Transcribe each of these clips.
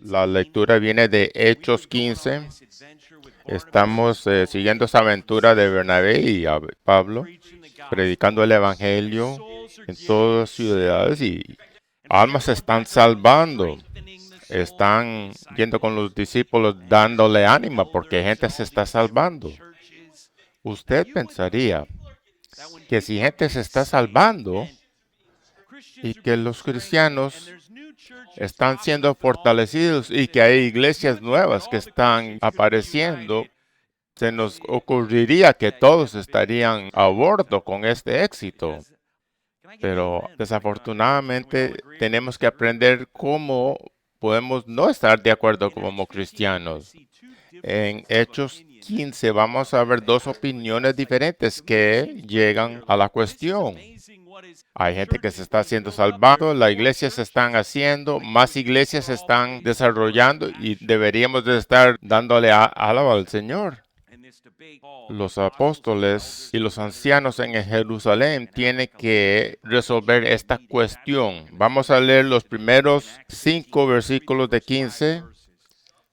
La lectura viene de Hechos 15. Estamos siguiendo esa aventura de Bernabé y Pablo, predicando el Evangelio en todas las ciudades y almas se están salvando. Están yendo con los discípulos dándole ánimo porque gente se está salvando. Usted pensaría que si gente se está salvando y que los cristianos están siendo fortalecidos y que hay iglesias nuevas que están apareciendo, se nos ocurriría que todos estarían a bordo con este éxito. Pero desafortunadamente tenemos que aprender cómo podemos no estar de acuerdo como cristianos. En Hechos 15 vamos a ver dos opiniones diferentes que llegan a la cuestión. Hay gente que se está haciendo salvado, las iglesias se están haciendo, más iglesias se están desarrollando y deberíamos de estar dándole alaba al Señor. Los apóstoles y los ancianos en Jerusalén tienen que resolver esta cuestión. Vamos a leer los primeros 5 versículos de 15.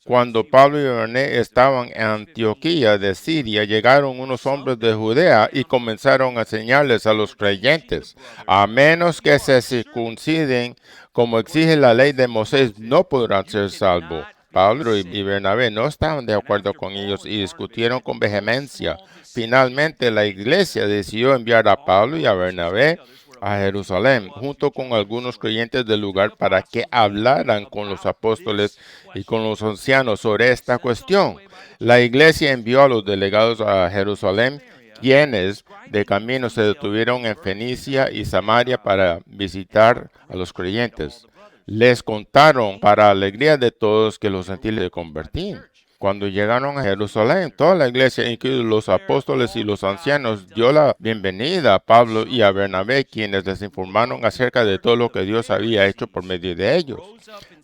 Cuando Pablo y Bernabé estaban en Antioquía de Siria, llegaron unos hombres de Judea y comenzaron a enseñarles a los creyentes: a menos que se circunciden, como exige la ley de Moisés, no podrán ser salvos. Pablo y Bernabé no estaban de acuerdo con ellos y discutieron con vehemencia. Finalmente, la iglesia decidió enviar a Pablo y a Bernabé a Jerusalén, junto con algunos creyentes del lugar, para que hablaran con los apóstoles y con los ancianos sobre esta cuestión. La iglesia envió a los delegados a Jerusalén, quienes de camino se detuvieron en Fenicia y Samaria para visitar a los creyentes. Les contaron, para alegría de todos, que los gentiles se convertían. Cuando llegaron a Jerusalén, toda la iglesia, incluidos los apóstoles y los ancianos, dio la bienvenida a Pablo y a Bernabé, quienes les informaron acerca de todo lo que Dios había hecho por medio de ellos.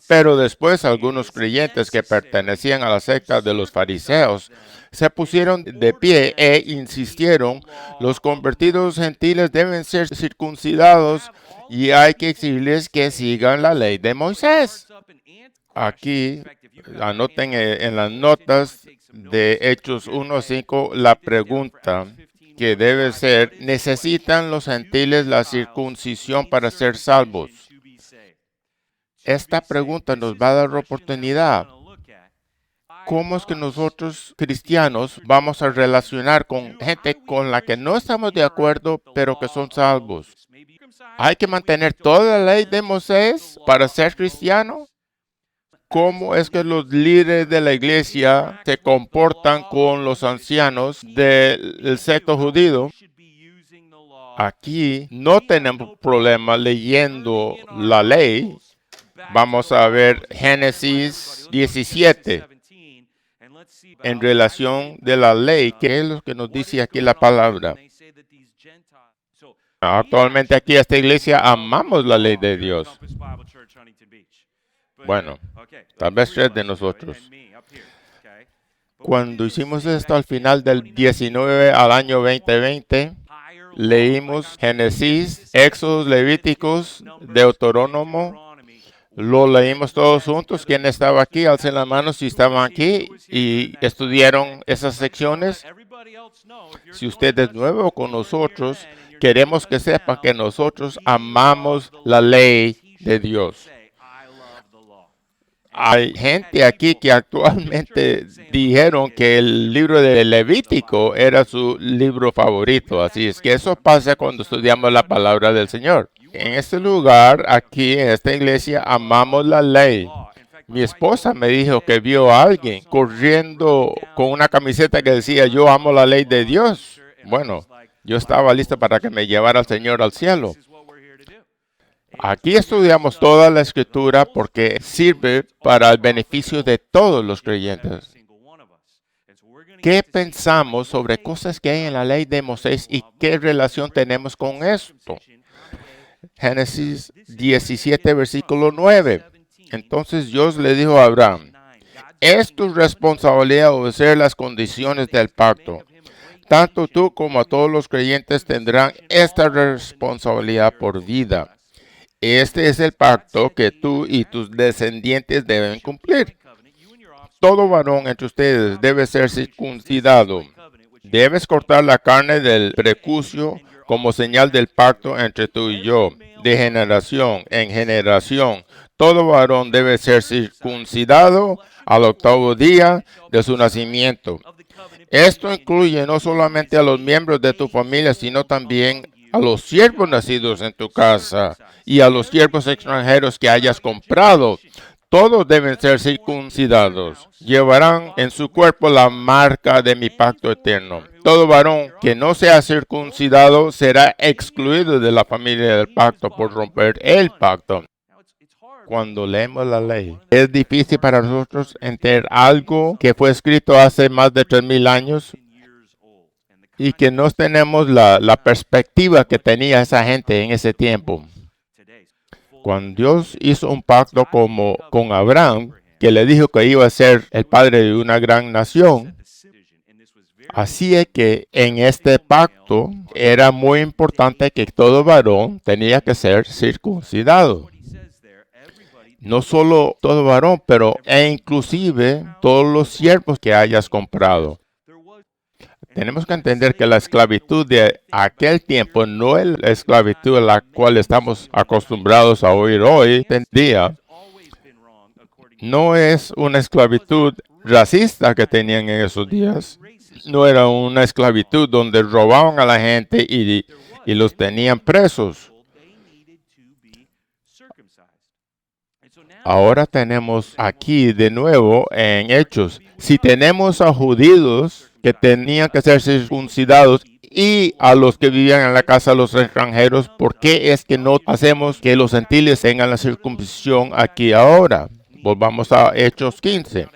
Pero después algunos creyentes que pertenecían a la secta de los fariseos se pusieron de pie e insistieron: los convertidos gentiles deben ser circuncidados y hay que exigirles que sigan la ley de Moisés. Aquí anoten en las notas de Hechos 1:5 la pregunta que debe ser: ¿necesitan los gentiles la circuncisión para ser salvos? Esta pregunta nos va a dar oportunidad. ¿Cómo es que nosotros cristianos vamos a relacionar con gente con la que no estamos de acuerdo, pero que son salvos? ¿Hay que mantener toda la ley de Moisés para ser cristiano? ¿Cómo es que los líderes de la iglesia se comportan con los ancianos del secto judío? Aquí no tenemos problema leyendo la ley. Vamos a ver Génesis 17 en relación de la ley. ¿Qué es lo que nos dice aquí la palabra? Actualmente aquí esta iglesia amamos la ley de Dios. Bueno, tal vez 3 de nosotros. Cuando hicimos esto al final del 19 al año 2020, leímos Génesis, Éxodo, Levíticos, Deuterónomo. Lo leímos todos juntos. ¿Quién estaba aquí? Alcen la mano si estaban aquí y estudiaron esas secciones. Si usted es nuevo con nosotros, queremos que sepa que nosotros amamos la ley de Dios. Hay gente aquí que actualmente dijeron que el libro de Levítico era su libro favorito. Así es que eso pasa cuando estudiamos la palabra del Señor. En este lugar, aquí en esta iglesia, amamos la ley. Mi esposa me dijo que vio a alguien corriendo con una camiseta que decía: yo amo la ley de Dios. Bueno, yo estaba listo para que me llevara el Señor al cielo. Aquí estudiamos toda la escritura porque sirve para el beneficio de todos los creyentes. ¿Qué pensamos sobre cosas que hay en la ley de Moisés y qué relación tenemos con esto? Génesis 17, versículo 9. Entonces Dios le dijo a Abraham: es tu responsabilidad obedecer las condiciones del pacto. Tanto tú como a todos los creyentes tendrán esta responsabilidad por vida. Este es el pacto que tú y tus descendientes deben cumplir. Todo varón entre ustedes debe ser circuncidado. Debes cortar la carne del prepucio como señal del pacto entre tú y yo, de generación en generación. Todo varón debe ser circuncidado al octavo día de su nacimiento. Esto incluye no solamente a los miembros de tu familia, sino también a los siervos nacidos en tu casa y a los siervos extranjeros que hayas comprado. Todos deben ser circuncidados. Llevarán en su cuerpo la marca de mi pacto eterno. Todo varón que no sea circuncidado será excluido de la familia del pacto por romper el pacto. Cuando leemos la ley, es difícil para nosotros entender algo que fue escrito hace más de 3,000 años y que no tenemos la perspectiva que tenía esa gente en ese tiempo. Cuando Dios hizo un pacto con Abraham, que le dijo que iba a ser el padre de una gran nación, así es que en este pacto era muy importante que todo varón tenía que ser circuncidado. No solo todo varón, pero inclusive todos los siervos que hayas comprado. Tenemos que entender que la esclavitud de aquel tiempo no es la esclavitud a la cual estamos acostumbrados a oír hoy en día. No es una esclavitud racista que tenían en esos días. No era una esclavitud donde robaban a la gente y los tenían presos. Ahora tenemos aquí de nuevo en Hechos, si tenemos a judíos que tenían que ser circuncidados y a los que vivían en la casa de los extranjeros, ¿por qué es que no hacemos que los gentiles tengan la circuncisión aquí ahora? Volvamos a Hechos 15.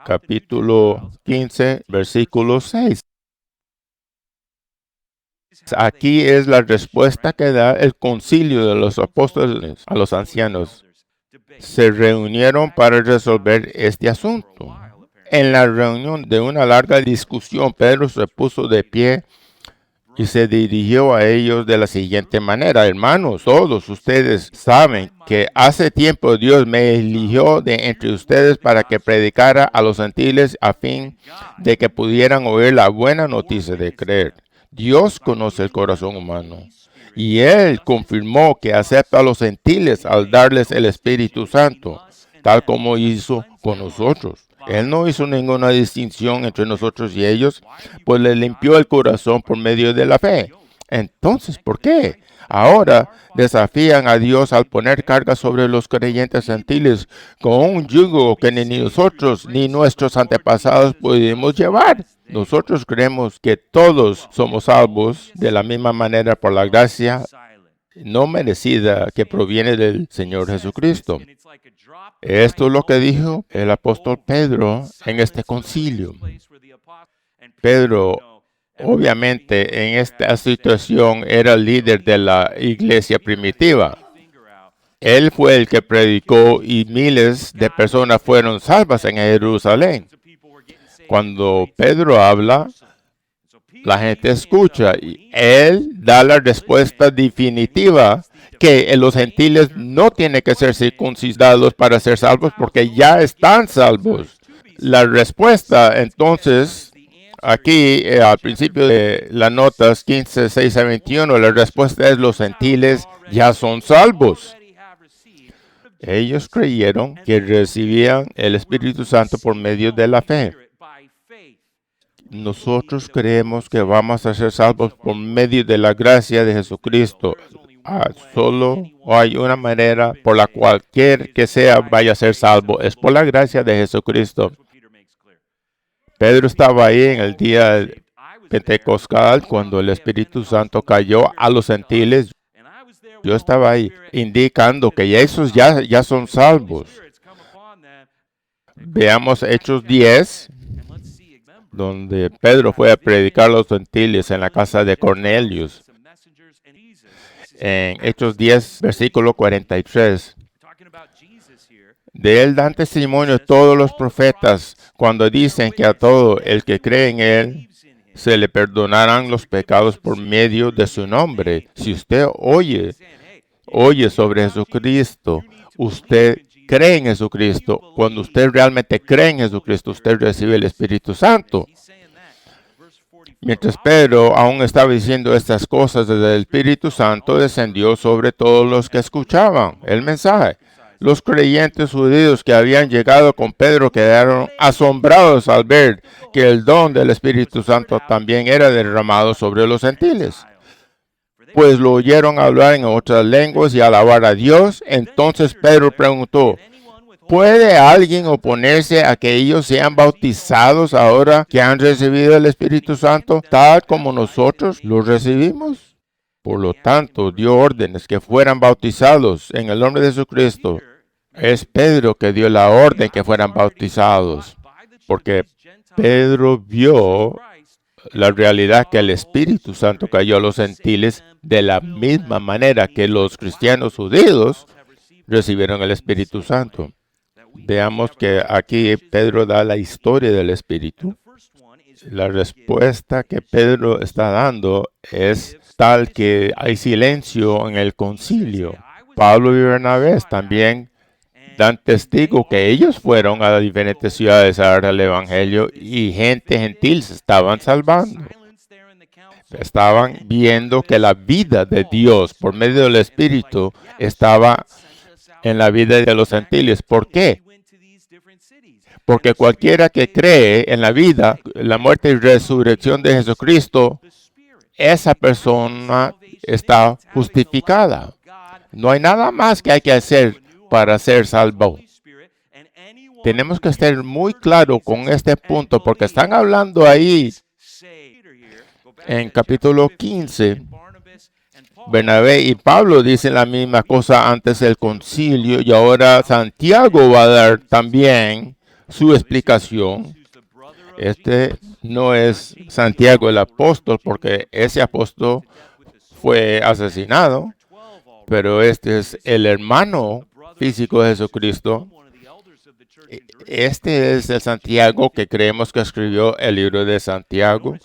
Capítulo 15, versículo 6. Aquí es la respuesta que da el concilio de los apóstoles a los ancianos. Se reunieron para resolver este asunto. En la reunión de una larga discusión, Pedro se puso de pie y se dirigió a ellos de la siguiente manera: hermanos, todos ustedes saben que hace tiempo Dios me eligió de entre ustedes para que predicara a los gentiles a fin de que pudieran oír la buena noticia de creer. Dios conoce el corazón humano y Él confirmó que acepta a los gentiles al darles el Espíritu Santo, tal como hizo con nosotros. Él no hizo ninguna distinción entre nosotros y ellos, pues le limpió el corazón por medio de la fe. Entonces, ¿por qué ahora desafían a Dios al poner carga sobre los creyentes gentiles con un yugo que ni nosotros ni nuestros antepasados pudimos llevar? Nosotros creemos que todos somos salvos de la misma manera por la gracia no merecida que proviene del Señor Jesucristo. Esto es lo que dijo el apóstol Pedro en este concilio. Pedro, obviamente, en esta situación era el líder de la iglesia primitiva. Él fue el que predicó y miles de personas fueron salvas en Jerusalén. Cuando Pedro habla, la gente escucha y él da la respuesta definitiva que los gentiles no tienen que ser circuncidados para ser salvos porque ya están salvos. La respuesta entonces, aquí al principio de las notas 15, 6 a 21, la respuesta es: los gentiles ya son salvos. Ellos creyeron que recibían el Espíritu Santo por medio de la fe. Nosotros creemos que vamos a ser salvos por medio de la gracia de Jesucristo. Solo hay una manera por la cual cualquier que sea vaya a ser salvo. Es por la gracia de Jesucristo. Pedro estaba ahí en el día pentecostal cuando el Espíritu Santo cayó a los gentiles. Yo estaba ahí indicando que esos ya son salvos. Veamos Hechos 10. Donde Pedro fue a predicar a los gentiles en la casa de Cornelius. En Hechos 10, versículo 43. De él dan testimonio todos los profetas, cuando dicen que a todo el que cree en Él se le perdonarán los pecados por medio de su nombre. Si usted oye sobre Jesucristo, usted cree en Jesucristo. Cuando usted realmente cree en Jesucristo, usted recibe el Espíritu Santo. Mientras Pedro aún estaba diciendo estas cosas, desde el Espíritu Santo descendió sobre todos los que escuchaban el mensaje. Los creyentes judíos que habían llegado con Pedro quedaron asombrados al ver que el don del Espíritu Santo también era derramado sobre los gentiles, pues lo oyeron hablar en otras lenguas y alabar a Dios. Entonces Pedro preguntó: ¿puede alguien oponerse a que ellos sean bautizados ahora que han recibido el Espíritu Santo, tal como nosotros lo recibimos? Por lo tanto, dio órdenes que fueran bautizados en el nombre de Jesucristo. Es Pedro que dio la orden que fueran bautizados, porque Pedro vio la realidad que el Espíritu Santo cayó a los gentiles de la misma manera que los cristianos judíos recibieron el Espíritu Santo. Veamos que aquí Pedro da la historia del Espíritu. La respuesta que Pedro está dando es tal que hay silencio en el concilio. Pablo y Bernabé también dan testigo que ellos fueron a diferentes ciudades a dar el Evangelio y gente gentil se estaban salvando. Estaban viendo que la vida de Dios por medio del Espíritu estaba en la vida de los gentiles. ¿Por qué? Porque cualquiera que cree en la vida, la muerte y resurrección de Jesucristo, esa persona está justificada. No hay nada más que hay que hacer para ser salvo. Tenemos que estar muy claro con este punto, porque están hablando ahí en capítulo 15. Bernabé y Pablo dicen la misma cosa antes del concilio, y ahora Santiago va a dar también su explicación. Este no es Santiago el apóstol, porque ese apóstol fue asesinado, pero este es el hermano físico de Jesucristo. Este es el Santiago que creemos que escribió el libro de Santiago.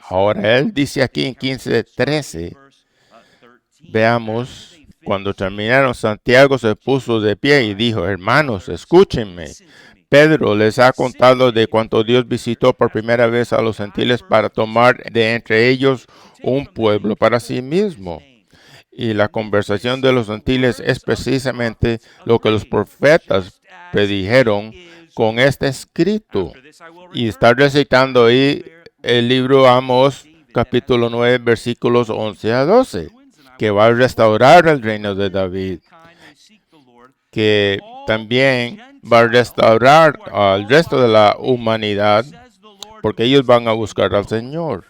Ahora él dice aquí en 15:13, veamos, cuando terminaron, Santiago se puso de pie y dijo: hermanos, escúchenme. Pedro les ha contado de cuánto Dios visitó por primera vez a los gentiles para tomar de entre ellos un pueblo para sí mismo. Y la conversación de los gentiles es precisamente lo que los profetas predijeron con este escrito. Y está recitando ahí el libro Amós, capítulo 9, versículos 11 a 12, que va a restaurar el reino de David, que también va a restaurar al resto de la humanidad, porque ellos van a buscar al Señor.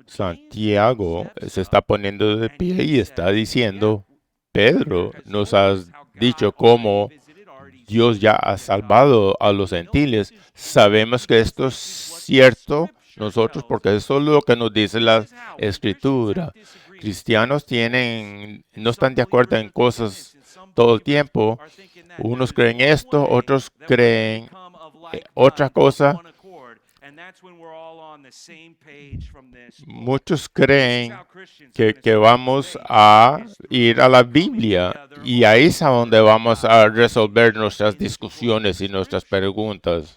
Santiago se está poniendo de pie y está diciendo: Pedro, nos has dicho cómo Dios ya ha salvado a los gentiles. Sabemos que esto es cierto nosotros, porque eso es lo que nos dice la Escritura. Cristianos no están de acuerdo en cosas todo el tiempo. Unos creen esto, otros creen otra cosa. Muchos creen que vamos a ir a la Biblia y ahí es a donde vamos a resolver nuestras discusiones y nuestras preguntas.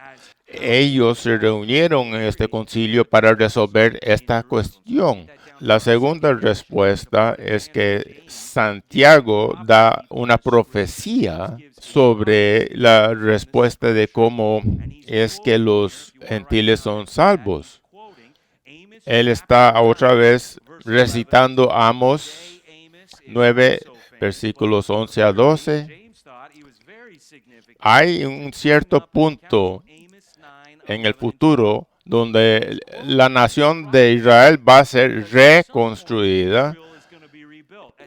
Ellos se reunieron en este concilio para resolver esta cuestión. La segunda respuesta es que Santiago da una profecía sobre la respuesta de cómo es que los gentiles son salvos. Él está otra vez recitando Amós 9, versículos 11 a 12. Hay un cierto punto en el futuro donde la nación de Israel va a ser reconstruida.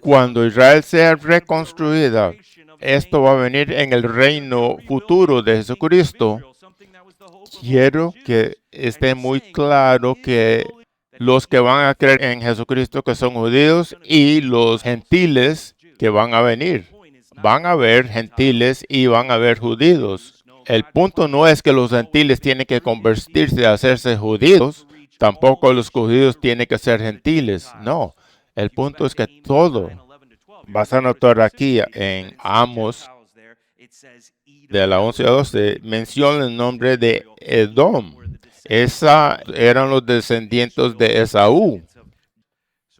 Cuando Israel sea reconstruida, esto va a venir en el reino futuro de Jesucristo. Quiero que esté muy claro que los que van a creer en Jesucristo, que son judíos, y los gentiles que van a venir. Van a haber gentiles y van a haber judíos. el punto no es que los gentiles tienen que convertirse a hacerse judíos, tampoco los judíos tienen que ser gentiles, no. El punto es que todo, vas a notar aquí en Amos, de la 11 a 12, menciona el nombre de Edom. Esa eran los descendientes de Esaú.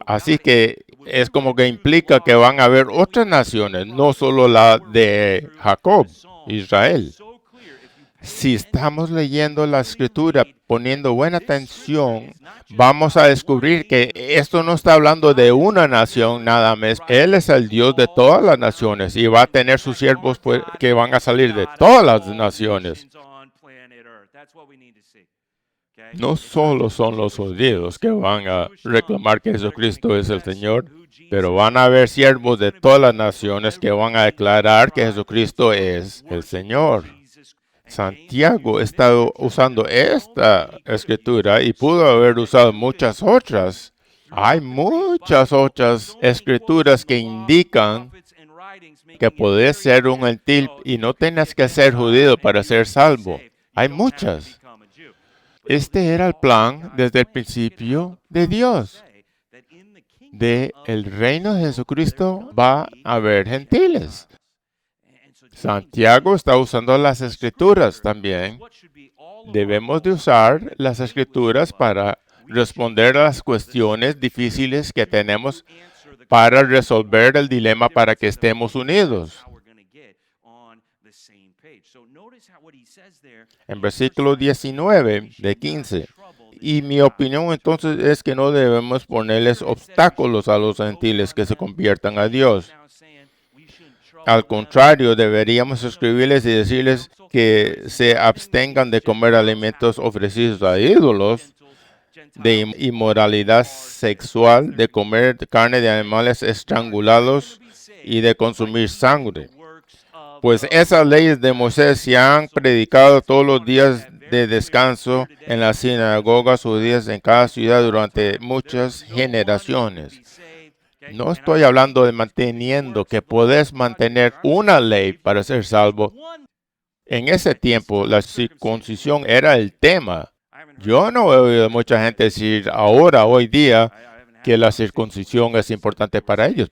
Así que es como que implica que van a haber otras naciones, no solo la de Jacob, Israel. Si estamos leyendo la escritura, poniendo buena atención, vamos a descubrir que esto no está hablando de una nación nada más. Él es el Dios de todas las naciones y va a tener sus siervos que van a salir de todas las naciones. No solo son los judíos que van a reclamar que Jesucristo es el Señor, pero van a haber siervos de todas las naciones que van a declarar que Jesucristo es el Señor. Santiago está usando esta escritura y pudo haber usado muchas otras. Hay muchas otras escrituras que indican que puedes ser un gentil y no tienes que ser judío para ser salvo. Hay muchas. Este era el plan desde el principio de Dios. De el reino de Jesucristo va a haber gentiles. Santiago está usando las escrituras también. Debemos de usar las escrituras para responder a las cuestiones difíciles que tenemos para resolver el dilema para que estemos unidos. En versículo 19 de 15. Y mi opinión entonces es que no debemos ponerles obstáculos a los gentiles que se conviertan a Dios. Al contrario, deberíamos escribirles y decirles que se abstengan de comer alimentos ofrecidos a ídolos, de inmoralidad sexual, de comer carne de animales estrangulados y de consumir sangre. Pues esas leyes de Moisés se han predicado todos los días de descanso en las sinagogas judías en cada ciudad durante muchas generaciones. No estoy hablando de manteniendo que puedes mantener una ley para ser salvo. En ese tiempo, la circuncisión era el tema. Yo no he oído a mucha gente decir ahora, hoy día, que la circuncisión es importante para ellos.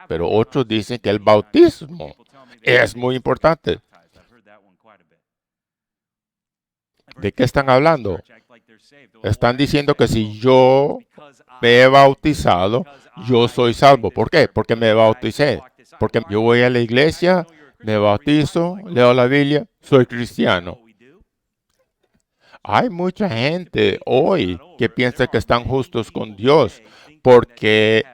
Pero otros dicen que el bautismo es muy importante. ¿De qué están hablando? Están diciendo que si yo me he bautizado, yo soy salvo. ¿Por qué? Porque me bauticé. Porque yo voy a la iglesia, me bautizo, leo la Biblia, soy cristiano. Hay mucha gente hoy que piensa que están justos con Dios porque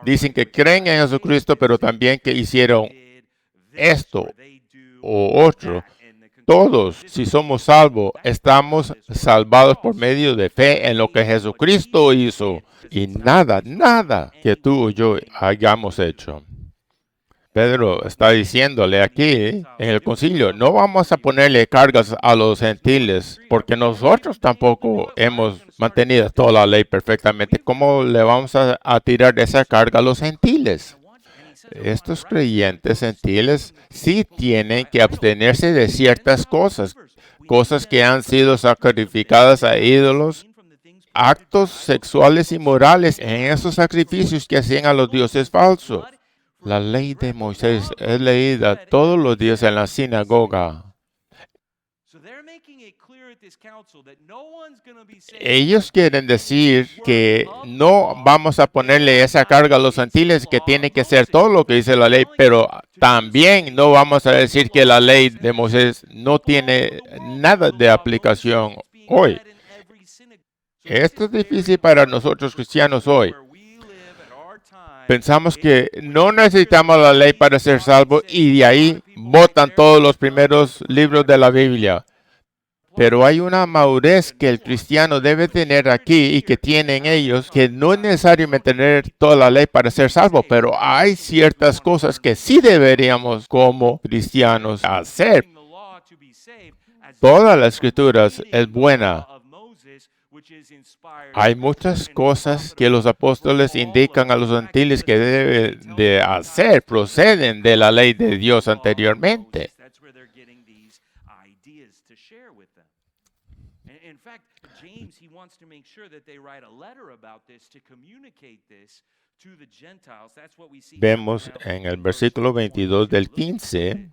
dicen que creen en Jesucristo, pero también que hicieron esto o otro. Todos, si somos salvos, estamos salvados por medio de fe en lo que Jesucristo hizo y nada que tú o yo hayamos hecho. Pedro está diciéndole aquí en el concilio, no vamos a ponerle cargas a los gentiles porque nosotros tampoco hemos mantenido toda la ley perfectamente. ¿Cómo le vamos a tirar esa carga a los gentiles? Estos creyentes gentiles sí tienen que abstenerse de ciertas cosas que han sido sacrificadas a ídolos, actos sexuales y morales en esos sacrificios que hacían a los dioses falsos. La ley de Moisés es leída todos los días en la sinagoga. Ellos quieren decir que no vamos a ponerle esa carga a los gentiles, que tiene que ser todo lo que dice la ley, pero también no vamos a decir que la ley de Moisés no tiene nada de aplicación hoy. Esto es difícil para nosotros cristianos hoy. Pensamos que no necesitamos la ley para ser salvos y de ahí botan todos los primeros libros de la Biblia. Pero hay una madurez que el cristiano debe tener aquí y que tienen ellos, que no es necesario tener toda la ley para ser salvo, pero hay ciertas cosas que sí deberíamos como cristianos hacer. Toda la escritura es buena. Hay muchas cosas que los apóstoles indican a los gentiles que deben de hacer, proceden de la ley de Dios anteriormente. Vemos en el versículo 22 del 15.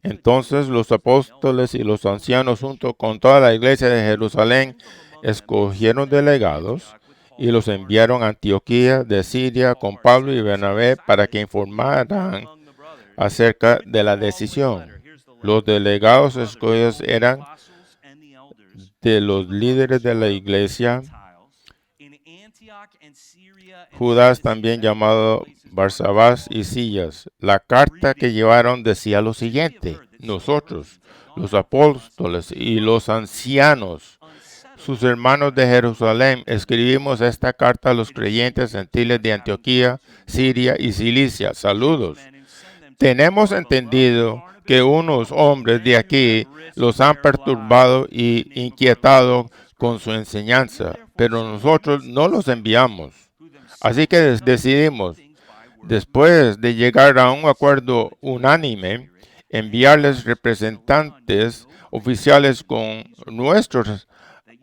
Entonces los apóstoles y los ancianos junto con toda la iglesia de Jerusalén escogieron delegados y los enviaron a Antioquía de Siria con Pablo y Bernabé para que informaran acerca de la decisión. Los delegados escogidos eran de los líderes de la iglesia, Judas, también llamado Barsabás, y Silas. La carta que llevaron decía lo siguiente: nosotros, los apóstoles y los ancianos, sus hermanos de Jerusalén, escribimos esta carta a los creyentes gentiles de Antioquía, Siria y Cilicia. Saludos. Tenemos entendido que unos hombres de aquí los han perturbado y inquietado con su enseñanza, pero nosotros no los enviamos. Así que decidimos, después de llegar a un acuerdo unánime, enviarles representantes oficiales con nuestros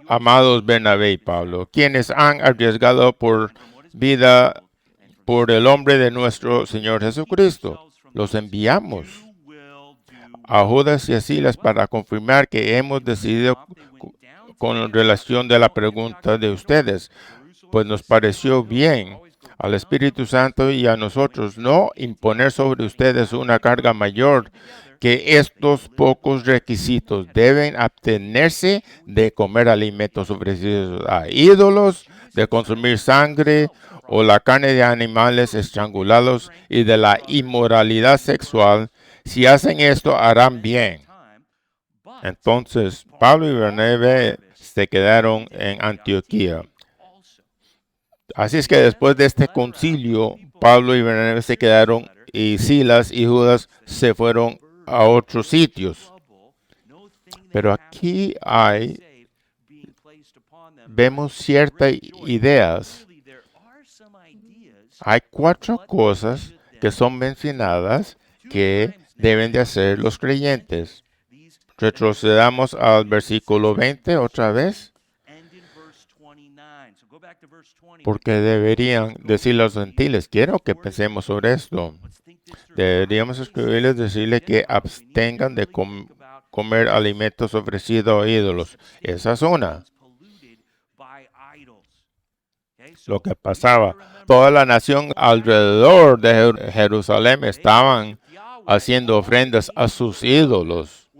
amados Bernabé y Pablo, quienes han arriesgado por vida por el nombre de nuestro Señor Jesucristo. Los enviamos a Judas y a Silas para confirmar que hemos decidido con relación de la pregunta de ustedes, pues nos pareció bien al Espíritu Santo y a nosotros no imponer sobre ustedes una carga mayor que estos pocos requisitos. Deben abstenerse de comer alimentos ofrecidos a ídolos, de consumir sangre o la carne de animales estrangulados y de la inmoralidad sexual. Si hacen esto, harán bien. Entonces, Pablo y Bernabé se quedaron en Antioquía. Así es que después de este concilio, Pablo y Bernabé se quedaron y Silas y Judas se fueron a otros sitios. Pero aquí vemos ciertas ideas. Hay 4 cosas que son mencionadas que deben de hacer los creyentes. Retrocedamos al versículo 20 otra vez. Porque deberían decir los gentiles. Quiero que pensemos sobre esto. Deberíamos escribirles, decirles que abstengan de comer alimentos ofrecidos a ídolos. Esa es una. Lo que pasaba, toda la nación alrededor de Jerusalén estaban haciendo ofrendas a sus ídolos.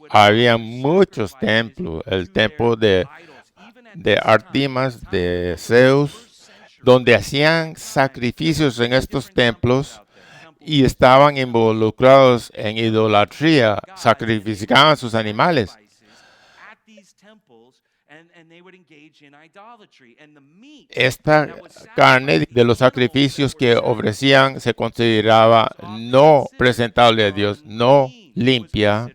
Había muchos templos, el templo de Artemis, de Zeus, donde hacían sacrificios en estos templos y estaban involucrados en idolatría, sacrificaban sus animales. Esta carne de los sacrificios que ofrecían se consideraba no presentable a Dios, no limpia.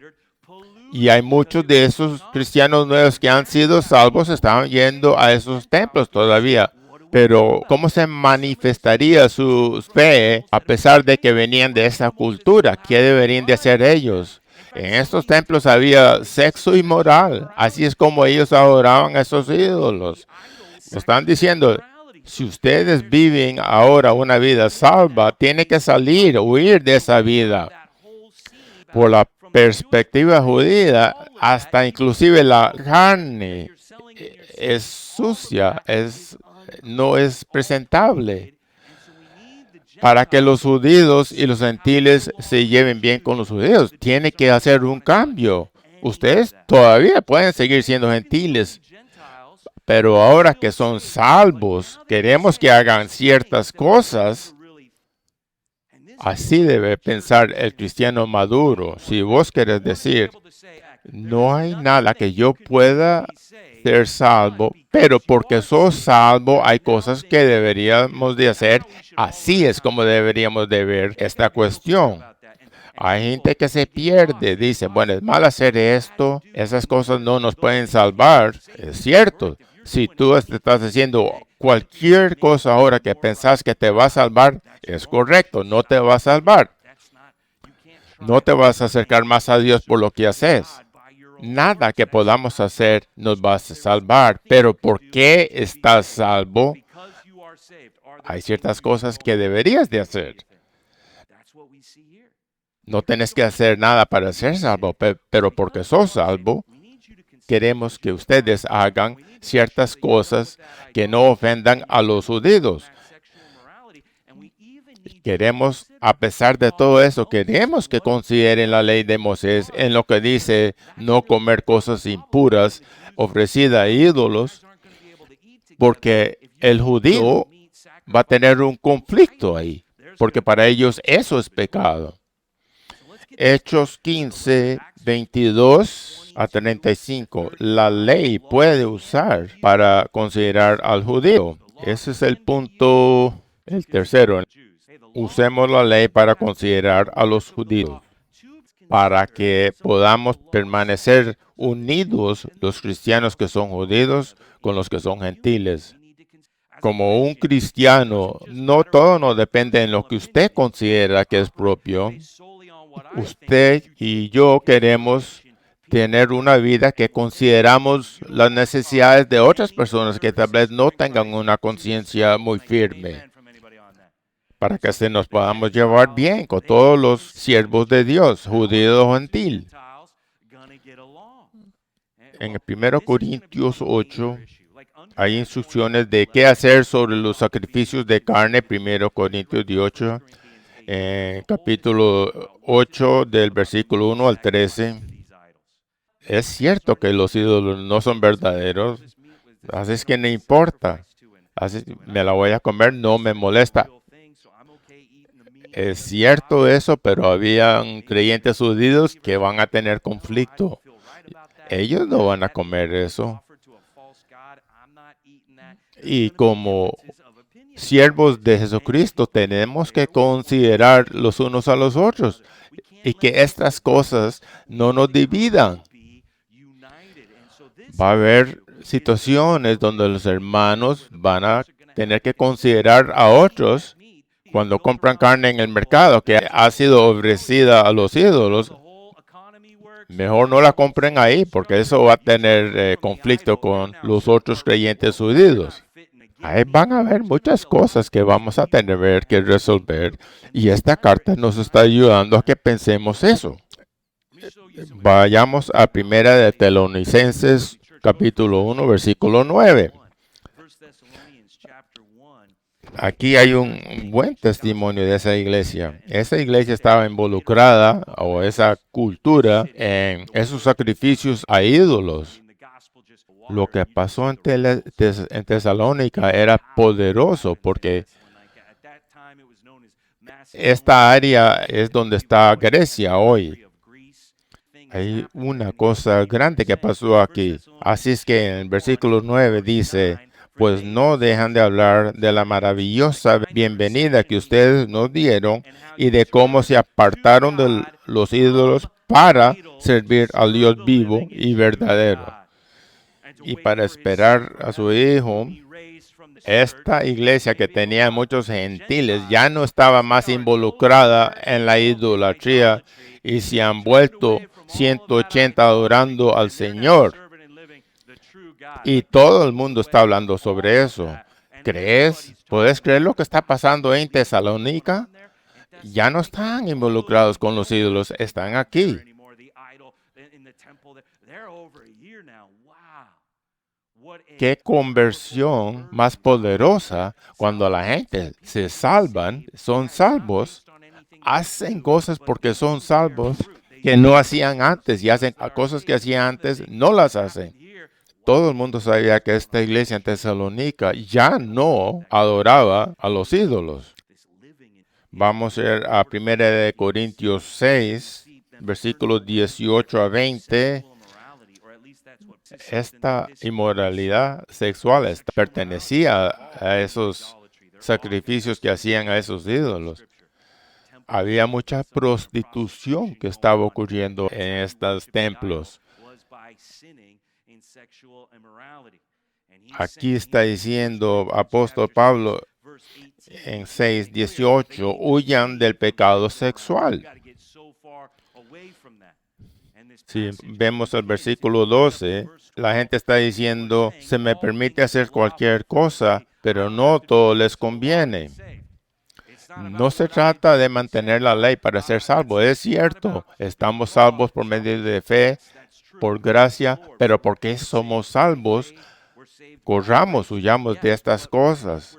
Y hay muchos de esos cristianos nuevos que han sido salvos, estaban yendo a esos templos todavía. Pero ¿cómo se manifestaría su fe a pesar de que venían de esa cultura? ¿Qué deberían de hacer ellos? En estos templos había sexo inmoral. Así es como ellos adoraban a esos ídolos. Están diciendo, si ustedes viven ahora una vida salva, tienen que salir, huir de esa vida. Por la perspectiva judía, hasta inclusive la carne es sucia, no es presentable. Para que los judíos y los gentiles se lleven bien con los judíos, tiene que hacer un cambio. Ustedes todavía pueden seguir siendo gentiles, pero ahora que son salvos, queremos que hagan ciertas cosas. Así debe pensar el cristiano maduro. Si vos querés decir, no hay nada que yo pueda ser salvo, pero porque sos salvo hay cosas que deberíamos de hacer. Así es como deberíamos de ver esta cuestión. Hay gente que se pierde, dice, bueno, es mal hacer esto, esas cosas no nos pueden salvar. Es cierto, si tú estás haciendo cualquier cosa ahora que pensás que te va a salvar, es correcto, no te va a salvar. No te vas a acercar más a Dios por lo que haces. Nada que podamos hacer nos va a salvar. Pero ¿por qué estás salvo? Hay ciertas cosas que deberías de hacer. No tienes que hacer nada para ser salvo, pero porque sos salvo, queremos que ustedes hagan ciertas cosas que no ofendan a los judíos. Queremos, a pesar de todo eso, queremos que consideren la ley de Moisés en lo que dice no comer cosas impuras ofrecidas a ídolos, porque el judío va a tener un conflicto ahí, porque para ellos eso es pecado. Hechos 15, 22 a 35. La ley puede usar para considerar al judío. Ese es el punto, el tercero. Usemos la ley para considerar a los judíos, para que podamos permanecer unidos los cristianos que son judíos con los que son gentiles. Como un cristiano, no todo no depende en lo que usted considera que es propio. Usted y yo queremos tener una vida que consideramos las necesidades de otras personas que tal vez no tengan una conciencia muy firme, para que así nos podamos llevar bien con todos los siervos de Dios, judío o gentil. En el 1 Corintios 8 hay instrucciones de qué hacer sobre los sacrificios de carne. 1 Corintios 8, capítulo 8 del versículo 1 al 13. Es cierto que los ídolos no son verdaderos, así es que no importa. Así me la voy a comer, no me molesta. Es cierto eso, pero habían creyentes judíos que van a tener conflicto. Ellos no van a comer eso. Y como siervos de Jesucristo tenemos que considerar los unos a los otros y que estas cosas no nos dividan. Va a haber situaciones donde los hermanos van a tener que considerar a otros cuando compran carne en el mercado que ha sido ofrecida a los ídolos. Mejor no la compren ahí porque eso va a tener conflicto con los otros creyentes judíos. Ahí van a haber muchas cosas que vamos a tener que resolver y esta carta nos está ayudando a que pensemos eso. Vayamos a Primera de Tesalonicenses, capítulo 1, versículo 9. Aquí hay un buen testimonio de esa iglesia. Esa iglesia estaba involucrada, o esa cultura, en esos sacrificios a ídolos. Lo que pasó en Tesalónica era poderoso porque esta área es donde está Grecia hoy. Hay una cosa grande que pasó aquí. Así es que en el versículo 9 dice, pues no dejan de hablar de la maravillosa bienvenida que ustedes nos dieron y de cómo se apartaron de los ídolos para servir al Dios vivo y verdadero. Y para esperar a su Hijo, esta iglesia que tenía muchos gentiles ya no estaba más involucrada en la idolatría y se han vuelto 180 adorando al Señor. Y todo el mundo está hablando sobre eso. ¿Crees? ¿Puedes creer lo que está pasando en Tesalónica? Ya no están involucrados con los ídolos, están aquí. Qué conversión más poderosa cuando la gente se salvan, son salvos, hacen cosas porque son salvos que no hacían antes y hacen cosas que hacían antes, no las hacen. Todo el mundo sabía que esta iglesia en Tesalónica ya no adoraba a los ídolos. Vamos a ir a 1 Corintios 6, versículos 18 a 20. Esta inmoralidad sexual pertenecía a esos sacrificios que hacían a esos ídolos. Había mucha prostitución que estaba ocurriendo en estos templos. Aquí está diciendo apóstol Pablo en 6:18, huyan del pecado sexual. Si vemos el versículo 12, la gente está diciendo, se me permite hacer cualquier cosa, pero no todo les conviene. No se trata de mantener la ley para ser salvo. Es cierto, estamos salvos por medio de fe, por gracia, pero porque somos salvos, corramos, huyamos de estas cosas.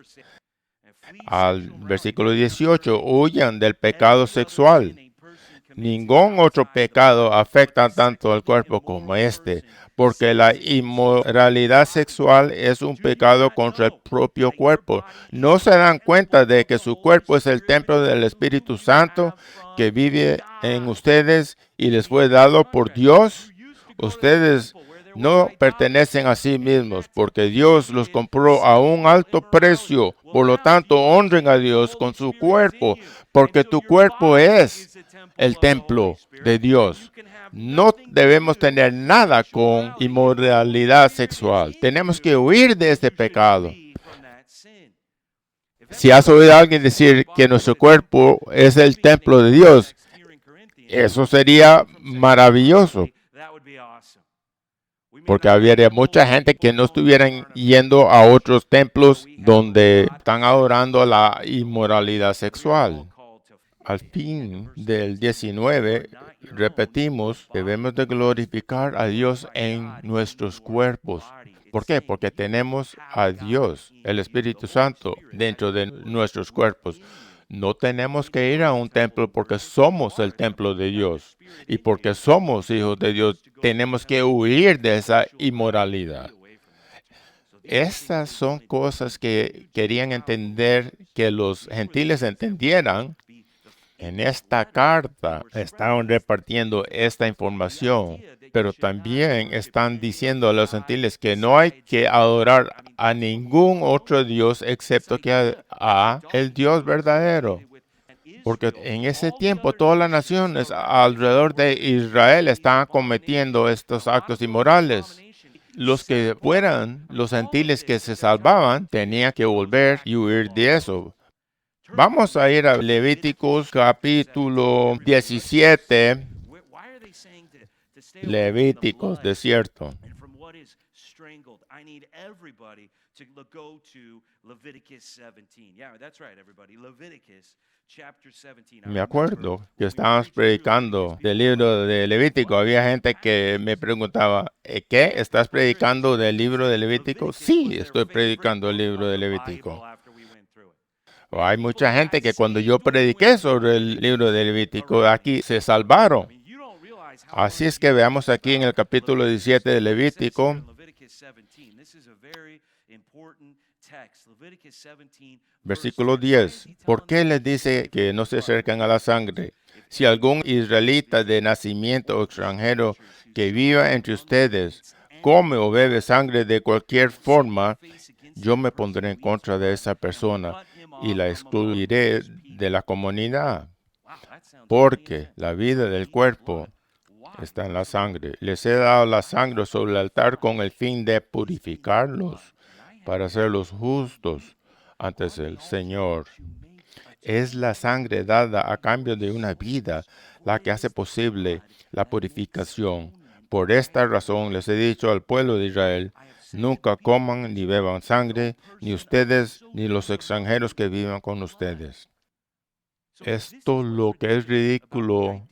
Al versículo 18, huyan del pecado sexual. Ningún otro pecado afecta tanto al cuerpo como este, porque la inmoralidad sexual es un pecado contra el propio cuerpo. ¿No se dan cuenta de que su cuerpo es el templo del Espíritu Santo que vive en ustedes y les fue dado por Dios? Ustedes no pertenecen a sí mismos, porque Dios los compró a un alto precio. Por lo tanto, honren a Dios con su cuerpo, porque tu cuerpo es el templo de Dios. No debemos tener nada con inmoralidad sexual. Tenemos que huir de este pecado. Si has oído a alguien decir que nuestro cuerpo es el templo de Dios, eso sería maravilloso, porque habría mucha gente que no estuvieran yendo a otros templos donde están adorando la inmoralidad sexual. Al fin del 19, repetimos, debemos de glorificar a Dios en nuestros cuerpos. ¿Por qué? Porque tenemos a Dios, el Espíritu Santo, dentro de nuestros cuerpos. No tenemos que ir a un templo porque somos el templo de Dios. Y porque somos hijos de Dios, tenemos que huir de esa inmoralidad. Estas son cosas que querían entender, que los gentiles entendieran. En esta carta están repartiendo esta información, pero también están diciendo a los gentiles que no hay que adorar a ningún otro Dios excepto que a el Dios verdadero. Porque en ese tiempo todas las naciones alrededor de Israel estaban cometiendo estos actos inmorales. Los que fueran los gentiles que se salvaban tenían que volver y huir de eso. Vamos a ir a Levíticos capítulo 17. Levíticos, desierto. Me acuerdo que estábamos predicando del libro de Levítico. Había gente que me preguntaba, ¿qué? ¿Estás predicando del libro de Levítico? Sí, estoy predicando el libro de Levítico. Hay mucha gente que cuando yo prediqué sobre el libro de Levítico, aquí se salvaron. Así es que veamos aquí en el capítulo 17 de Levítico, versículo 10. ¿Por qué les dice que no se acercan a la sangre? Si algún israelita de nacimiento o extranjero que viva entre ustedes come o bebe sangre de cualquier forma, yo me pondré en contra de esa persona y la excluiré de la comunidad, porque la vida del cuerpo está en la sangre. Les he dado la sangre sobre el altar con el fin de purificarlos, para hacerlos justos ante el Señor. Es la sangre dada a cambio de una vida la que hace posible la purificación. Por esta razón les he dicho al pueblo de Israel, nunca coman ni beban sangre, ni ustedes ni los extranjeros que vivan con ustedes. Esto lo que es ridículo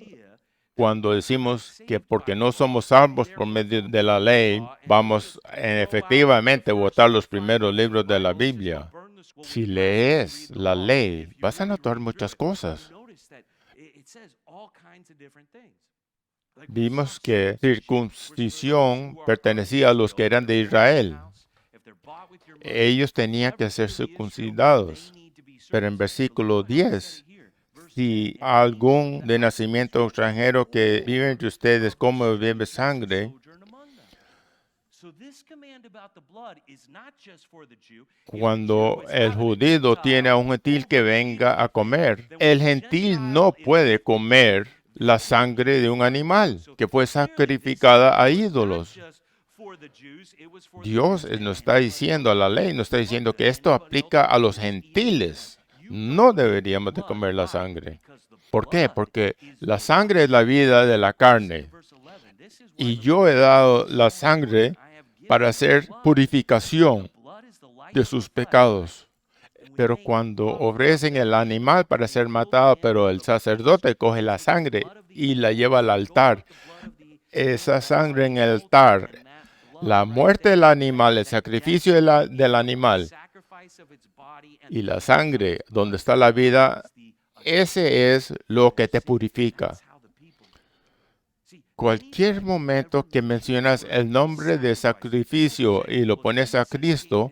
cuando decimos que porque no somos salvos por medio de la ley, vamos efectivamente a botar los primeros libros de la Biblia. Si lees la ley, vas a notar muchas cosas. Vimos que circuncisión pertenecía a los que eran de Israel. Ellos tenían que ser circuncidados. Pero en versículo 10, si algún de nacimiento extranjero que vive entre ustedes come o bebe sangre, cuando el judío tiene a un gentil que venga a comer, el gentil no puede comer la sangre de un animal que fue sacrificada a ídolos. Dios nos está diciendo, la ley nos está diciendo que esto aplica a los gentiles. No deberíamos de comer la sangre. ¿Por qué? Porque la sangre es la vida de la carne. Y yo he dado la sangre para hacer purificación de sus pecados. Pero cuando ofrecen el animal para ser matado, pero el sacerdote coge la sangre y la lleva al altar. Esa sangre en el altar, la muerte del animal, el sacrificio del animal y la sangre donde está la vida, ese es lo que te purifica. Cualquier momento que mencionas el nombre de sacrificio y lo pones a Cristo,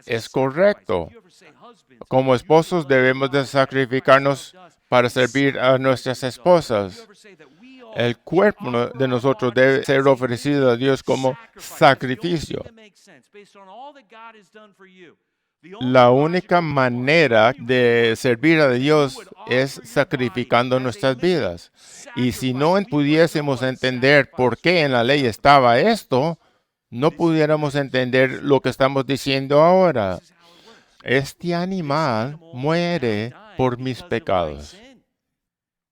es correcto. Como esposos debemos de sacrificarnos para servir a nuestras esposas. El cuerpo de nosotros debe ser ofrecido a Dios como sacrificio. La única manera de servir a Dios es sacrificando nuestras vidas. Y si no pudiésemos entender por qué en la ley estaba esto, no pudiéramos entender lo que estamos diciendo ahora. Este animal muere por mis pecados.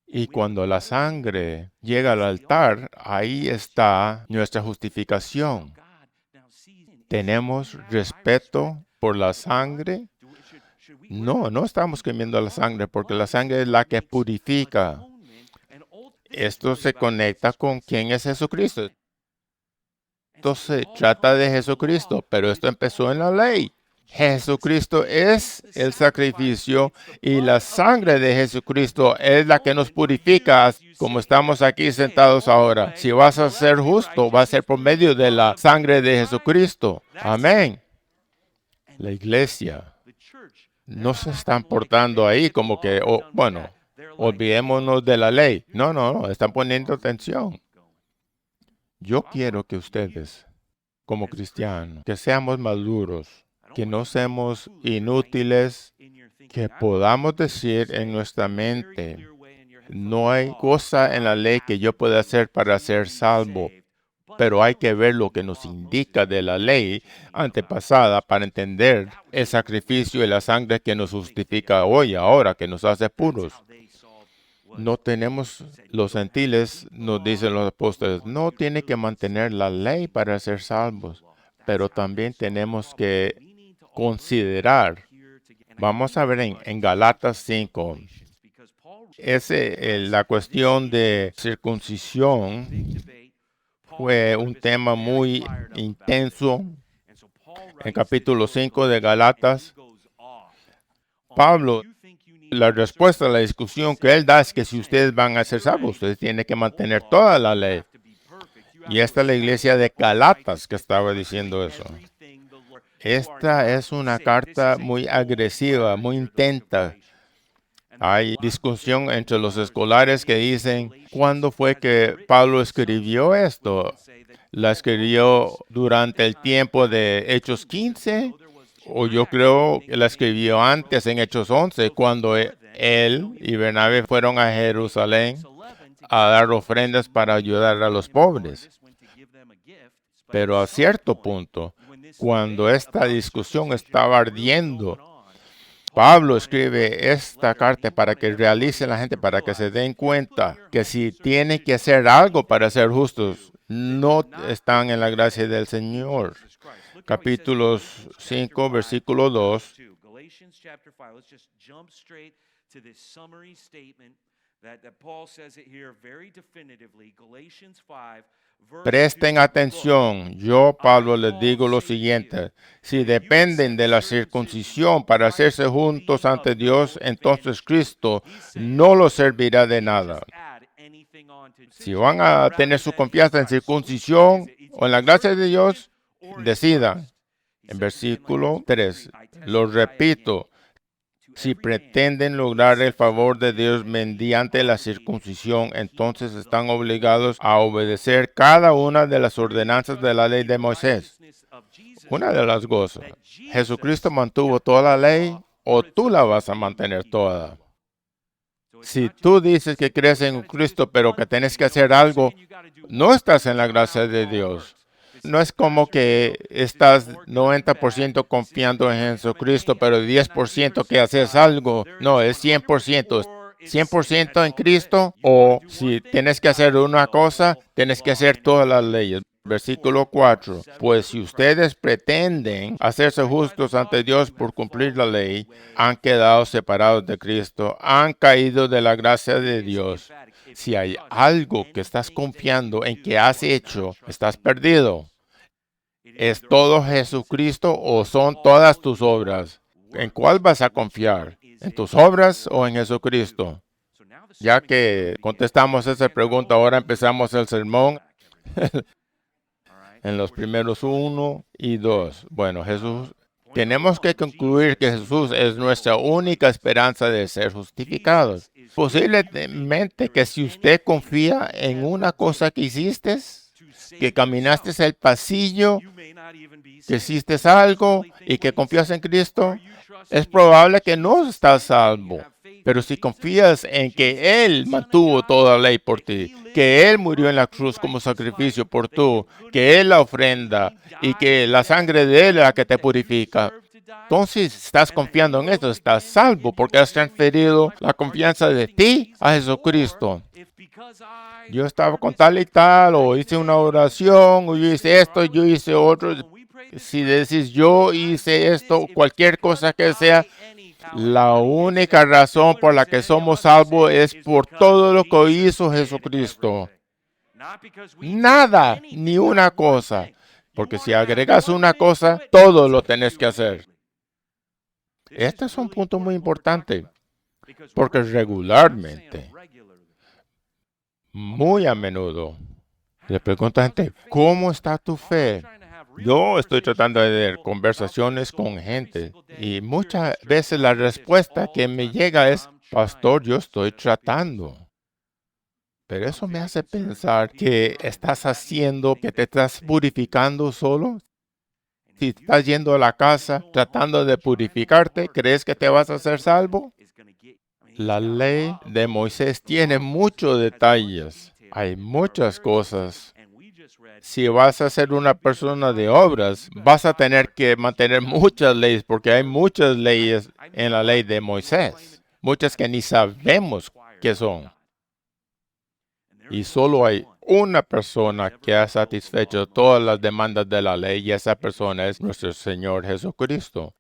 Y cuando la sangre llega al altar, ahí está nuestra justificación. ¿Tenemos respeto por la sangre? No estamos comiendo la sangre porque la sangre es la que purifica. Esto se conecta con quién es Jesucristo. Esto se trata de Jesucristo, pero esto empezó en la ley. Jesucristo es el sacrificio y la sangre de Jesucristo es la que nos purifica, como estamos aquí sentados ahora. Si vas a ser justo, va a ser por medio de la sangre de Jesucristo. Amén. La iglesia no se están portando ahí como que, olvidémonos de la ley. No, están poniendo atención. Yo quiero que ustedes, como cristianos, que seamos maduros, que no seamos inútiles, que podamos decir en nuestra mente, no hay cosa en la ley que yo pueda hacer para ser salvo, pero hay que ver lo que nos indica de la ley antepasada para entender el sacrificio y la sangre que nos justifica hoy, ahora, que nos hace puros. No tenemos, los gentiles, nos dicen los apóstoles, no tiene que mantener la ley para ser salvos, pero también tenemos que considerar. Vamos a ver en Galatas 5. La cuestión de circuncisión fue un tema muy intenso. En capítulo 5 de Galatas, Pablo, la respuesta a la discusión que él da es que si ustedes van a ser salvos, ustedes tienen que mantener toda la ley. Y esta es la iglesia de Galatas que estaba diciendo eso. Esta es una carta muy agresiva, muy intensa. Hay discusión entre los escolares que dicen, ¿cuándo fue que Pablo escribió esto? ¿La escribió durante el tiempo de Hechos 15? O yo creo que la escribió antes en Hechos 11, cuando él y Bernabé fueron a Jerusalén a dar ofrendas para ayudar a los pobres. Pero a cierto punto, cuando esta discusión estaba ardiendo, Pablo escribe esta carta para que realicen la gente, para que se den cuenta que si tienen que hacer algo para ser justos, no están en la gracia del Señor. Capítulo 5, versículo 2. Presten atención, yo, Pablo, les digo lo siguiente. Si dependen de la circuncisión para hacerse juntos ante Dios, entonces Cristo no los servirá de nada. Si van a tener su confianza en circuncisión o en la gracia de Dios, decidan. En versículo 3, lo repito. Si pretenden lograr el favor de Dios mediante la circuncisión, entonces están obligados a obedecer cada una de las ordenanzas de la ley de Moisés. Una de las cosas, ¿Jesucristo mantuvo toda la ley o tú la vas a mantener toda? Si tú dices que crees en Cristo, pero que tienes que hacer algo, no estás en la gracia de Dios. No es como que estás 90% confiando en Jesucristo, pero 10% que haces algo. No, es 100%. 100% en Cristo, o si tienes que hacer una cosa, tienes que hacer todas las leyes. Versículo 4. Pues si ustedes pretenden hacerse justos ante Dios por cumplir la ley, han quedado separados de Cristo, han caído de la gracia de Dios. Si hay algo que estás confiando en que has hecho, estás perdido. ¿Es todo Jesucristo o son todas tus obras? ¿En cuál vas a confiar? ¿En tus obras o en Jesucristo? Ya que contestamos esa pregunta, ahora empezamos el sermón en los primeros 1 y 2. Bueno, tenemos que concluir que Jesús es nuestra única esperanza de ser justificados. Posiblemente que si usted confía en una cosa que hiciste, que caminaste el pasillo, que hiciste algo y que confías en Cristo, es probable que no estás salvo. Pero si confías en que Él mantuvo toda la ley por ti, que Él murió en la cruz como sacrificio por tú, que Él la ofrenda y que la sangre de Él es la que te purifica, entonces estás confiando en esto, estás salvo porque has transferido la confianza de ti a Jesucristo. Yo estaba con tal y tal, o hice una oración, o yo hice esto, yo hice otro. Si decís yo hice esto, cualquier cosa que sea, la única razón por la que somos salvos es por todo lo que hizo Jesucristo. Nada, ni una cosa. Porque si agregas una cosa, todo lo tenés que hacer. Este es un punto muy importante. Porque regularmente, muy a menudo, le pregunta a gente, ¿cómo está tu fe? Yo estoy tratando de tener conversaciones con gente y muchas veces la respuesta que me llega es, pastor, yo estoy tratando. Pero eso me hace pensar que estás haciendo, que te estás purificando solo. Si estás yendo a la casa tratando de purificarte, ¿crees que te vas a hacer salvo? La ley de Moisés tiene muchos detalles. Hay muchas cosas. Si vas a ser una persona de obras, vas a tener que mantener muchas leyes, porque hay muchas leyes en la ley de Moisés, muchas que ni sabemos qué son. Y solo hay una persona que ha satisfecho todas las demandas de la ley, y esa persona es nuestro Señor Jesucristo.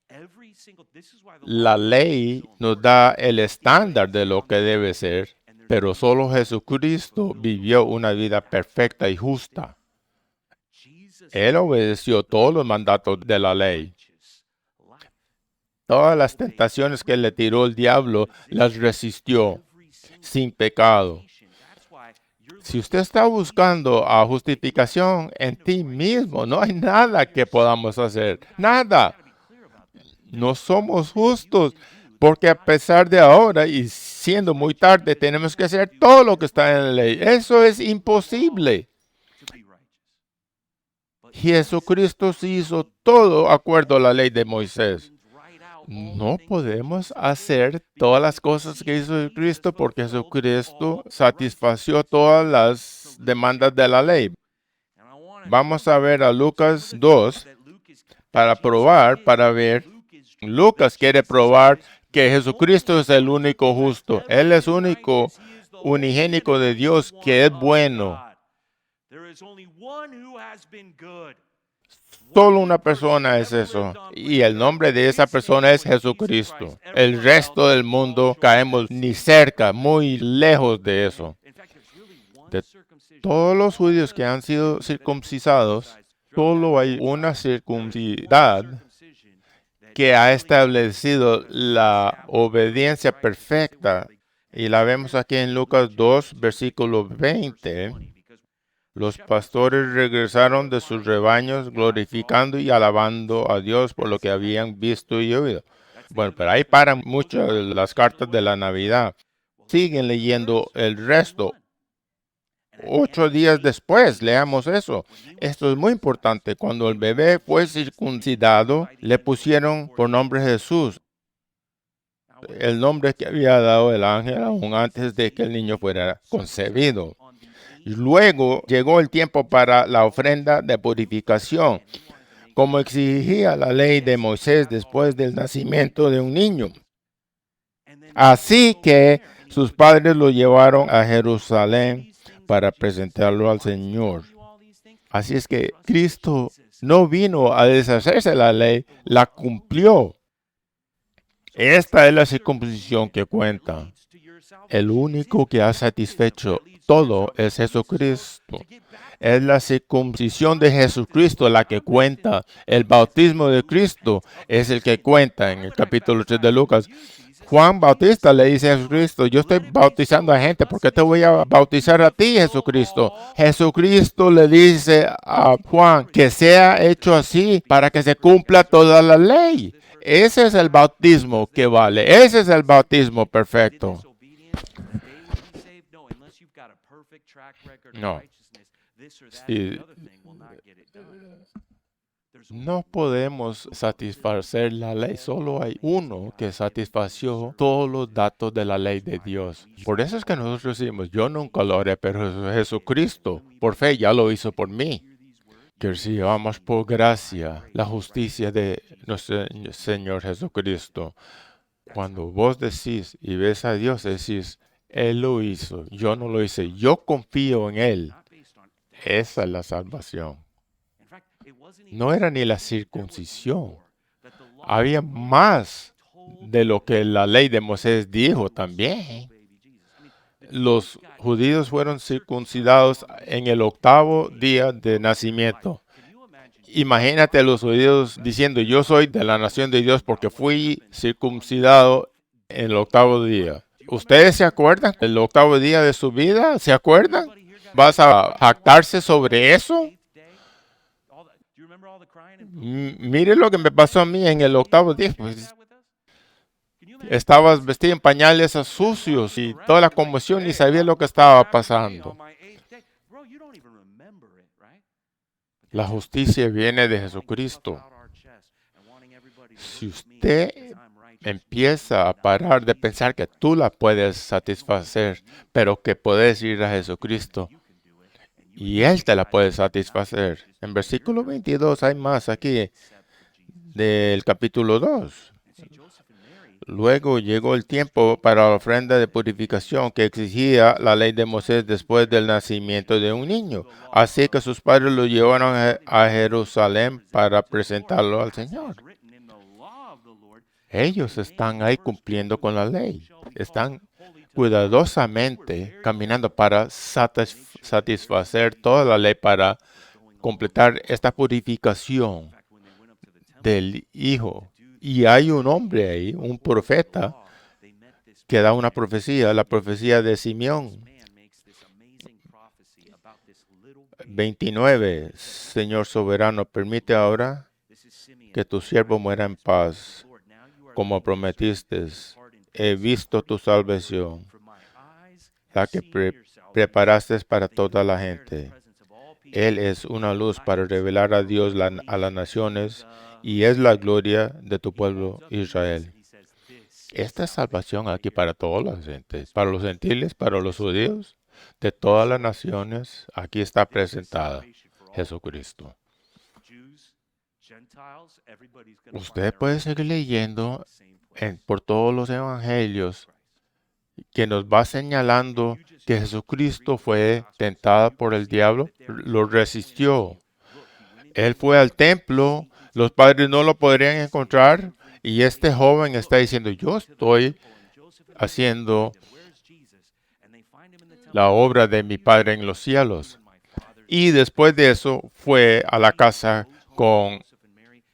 La ley nos da el estándar de lo que debe ser, pero solo Jesucristo vivió una vida perfecta y justa. Él obedeció todos los mandatos de la ley. Todas las tentaciones que le tiró el diablo las resistió sin pecado. Si usted está buscando a justificación en ti mismo, no hay nada que podamos hacer. Nada. No somos justos, porque a pesar de ahora y siendo muy tarde, tenemos que hacer todo lo que está en la ley. Eso es imposible. Jesucristo sí hizo todo acuerdo a la ley de Moisés. No podemos hacer todas las cosas que hizo Cristo porque Jesucristo satisfació todas las demandas de la ley. Vamos a ver a Lucas 2 para ver. Lucas quiere probar que Jesucristo es el único justo. Él es único, unigénico de Dios, que es bueno. Solo una persona es eso, y el nombre de esa persona es Jesucristo. El resto del mundo caemos ni cerca, muy lejos de eso. De todos los judíos que han sido circuncidados, solo hay una circuncidad que ha establecido la obediencia perfecta, y la vemos aquí en Lucas 2, versículo 20. Los pastores regresaron de sus rebaños glorificando y alabando a Dios por lo que habían visto y oído. Bueno, pero ahí paran muchas de las cartas de la Navidad. Siguen leyendo el resto. 8 días después, leamos eso. Esto es muy importante. Cuando el bebé fue circuncidado, le pusieron por nombre Jesús, el nombre que había dado el ángel aún antes de que el niño fuera concebido. Y luego llegó el tiempo para la ofrenda de purificación, como exigía la ley de Moisés después del nacimiento de un niño. Así que sus padres lo llevaron a Jerusalén para presentarlo al Señor. Así es que Cristo no vino a deshacerse de la ley, la cumplió. Esta es la circuncisión que cuenta. El único que ha satisfecho todo es Jesucristo. Es la circuncisión de Jesucristo la que cuenta. El bautismo de Cristo es el que cuenta. En el capítulo 3 de Lucas, Juan Bautista le dice a Jesucristo, yo estoy bautizando a gente, ¿por qué te voy a bautizar a ti, Jesucristo? Jesucristo le dice a Juan que sea hecho así para que se cumpla toda la ley. Ese es el bautismo que vale. Ese es el bautismo perfecto. No. Sí. No podemos satisfacer la ley. Solo hay uno que satisfació todos los datos de la ley de Dios. Por eso es que nosotros decimos, yo nunca lo haré, pero Jesucristo, por fe, ya lo hizo por mí. Que recibamos por gracia la justicia de nuestro Señor Jesucristo. Cuando vos decís y ves a Dios, decís, Él lo hizo, yo no lo hice, yo confío en Él. Esa es la salvación. No era ni la circuncisión. Había más de lo que la ley de Moisés dijo también. Los judíos fueron circuncidados en el 8º día de nacimiento. Imagínate a los judíos diciendo, yo soy de la nación de Dios porque fui circuncidado en el 8º día. ¿Ustedes se acuerdan del 8º día de su vida? ¿Se acuerdan? ¿Vas a jactarse sobre eso? Mire lo que me pasó a mí en el 8º día. Pues, estabas vestido en pañales sucios y toda la conmoción y sabía lo que estaba pasando. La justicia viene de Jesucristo. Si usted empieza a parar de pensar que tú la puedes satisfacer, pero que puedes ir a Jesucristo y Él te la puede satisfacer. En versículo 22 hay más aquí del capítulo 2. Luego llegó el tiempo para la ofrenda de purificación que exigía la ley de Moisés después del nacimiento de un niño. Así que sus padres lo llevaron a Jerusalén para presentarlo al Señor. Ellos están ahí cumpliendo con la ley. Están cuidadosamente caminando para satisfacer toda la ley, para completar esta purificación del Hijo. Y hay un hombre ahí, un profeta, que da una profecía, la profecía de Simeón. 29. Señor soberano, permite ahora que tu siervo muera en paz, como prometiste. He visto tu salvación, la que preparaste para toda la gente. Él es una luz para revelar a Dios a las naciones y es la gloria de tu pueblo Israel. Esta salvación aquí para todas las gentes, para los gentiles, para los judíos, de todas las naciones, aquí está presentada Jesucristo. Usted puede seguir leyendo por todos los evangelios que nos va señalando que Jesucristo fue tentado por el diablo, lo resistió. Él fue al templo, los padres no lo podrían encontrar y este joven está diciendo, yo estoy haciendo la obra de mi Padre en los cielos. Y después de eso fue a la casa con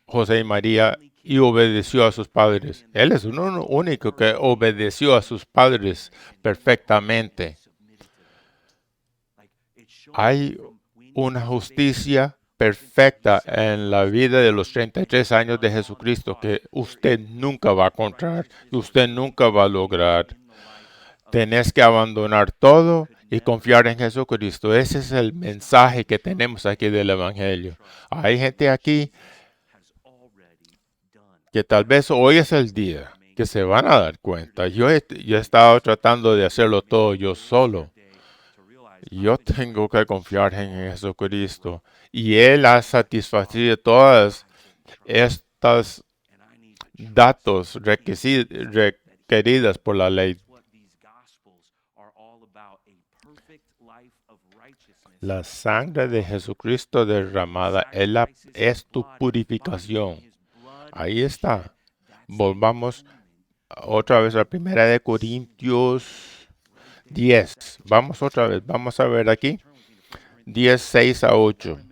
José y María y obedeció a sus padres. Él es uno único que obedeció a sus padres perfectamente. Hay una justicia perfecta en la vida de los 33 años de Jesucristo que usted nunca va a encontrar, que usted nunca va a lograr. Tenés que abandonar todo y confiar en Jesucristo. Ese es el mensaje que tenemos aquí del Evangelio. Hay gente aquí que tal vez hoy es el día que se van a dar cuenta. Yo he estado tratando de hacerlo todo yo solo. Yo tengo que confiar en Jesucristo. Y Él ha satisfacido todas estas datos requeridas por la ley. La sangre de Jesucristo derramada es tu purificación. Ahí está. Volvamos otra vez a 1 Corintios 10. Vamos otra vez. Vamos a ver aquí. 10:6-8.